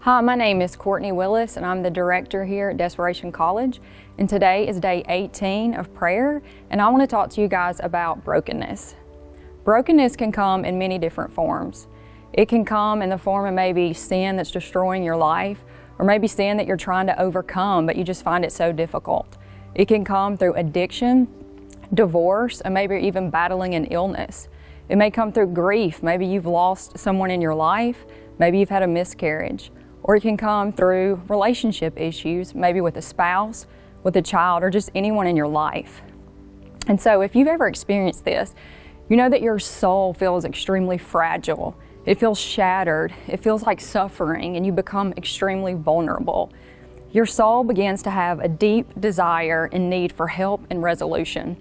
Hi, my name is Courtney Willis, and I'm the director here at Desperation College. And today is day 18 of prayer, and I want to talk to you guys about brokenness. Brokenness can come in many different forms. It can come in the form of maybe sin that's destroying your life, or maybe sin that you're trying to overcome, but you just find it so difficult. It can come through addiction, divorce, and maybe even battling an illness. It may come through grief. Maybe you've lost someone in your life. Maybe you've had a miscarriage. Or it can come through relationship issues, maybe with a spouse, with a child, or just anyone in your life. And so if you've ever experienced this, you know that your soul feels extremely fragile. It feels shattered. It feels like suffering, and you become extremely vulnerable. Your soul begins to have a deep desire and need for help and resolution.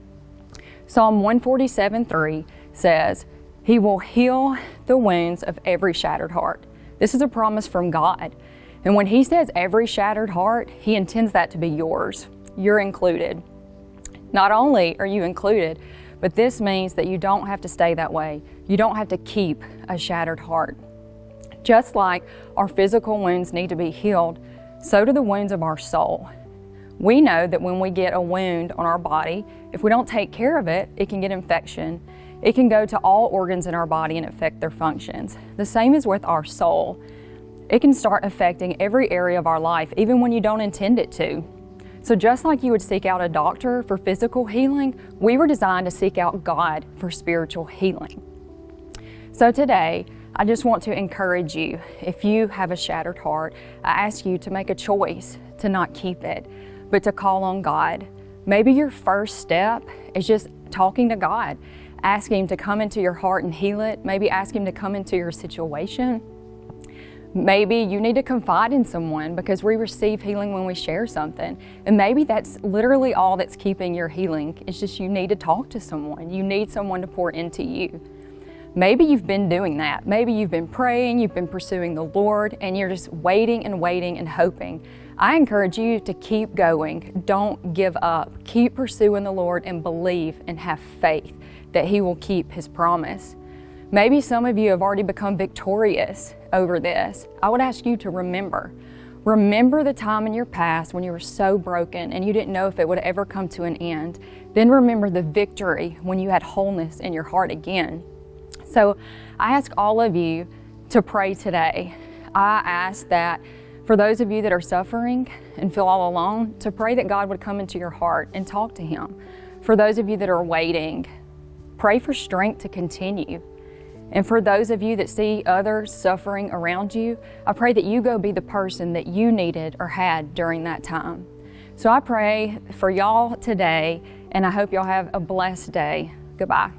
Psalm 147:3 says, "He will heal the wounds of every shattered heart." This is a promise from God. And when He says every shattered heart, He intends that to be yours. You're included. Not only are you included, but this means that you don't have to stay that way. You don't have to keep a shattered heart. Just like our physical wounds need to be healed, so do the wounds of our soul. We know that when we get a wound on our body, if we don't take care of it, it can get infection. It can go to all organs in our body and affect their functions. The same is with our soul. It can start affecting every area of our life, even when you don't intend it to. So just like you would seek out a doctor for physical healing, we were designed to seek out God for spiritual healing. So today, I just want to encourage you, if you have a shattered heart, I ask you to make a choice to not keep it, but to call on God. Maybe your first step is just talking to God. Ask Him to come into your heart and heal it. Maybe ask Him to come into your situation. Maybe you need to confide in someone, because we receive healing when we share something. And maybe that's literally all that's keeping your healing. It's just you need to talk to someone. You need someone to pour into you. Maybe you've been doing that. Maybe you've been praying, you've been pursuing the Lord, and you're just waiting and hoping. I encourage you to keep going. Don't give up. Keep pursuing the Lord and believe and have faith that He will keep His promise. Maybe some of you have already become victorious over this. I would ask you to remember. Remember the time in your past when you were so broken and you didn't know if it would ever come to an end. Then remember the victory when you had wholeness in your heart again. So I ask all of you to pray today. I ask that for those of you that are suffering and feel all alone, to pray that God would come into your heart and talk to Him. For those of you that are waiting, pray for strength to continue. And for those of you that see others suffering around you, I pray that you go be the person that you needed or had during that time. So I pray for y'all today, and I hope y'all have a blessed day. Goodbye.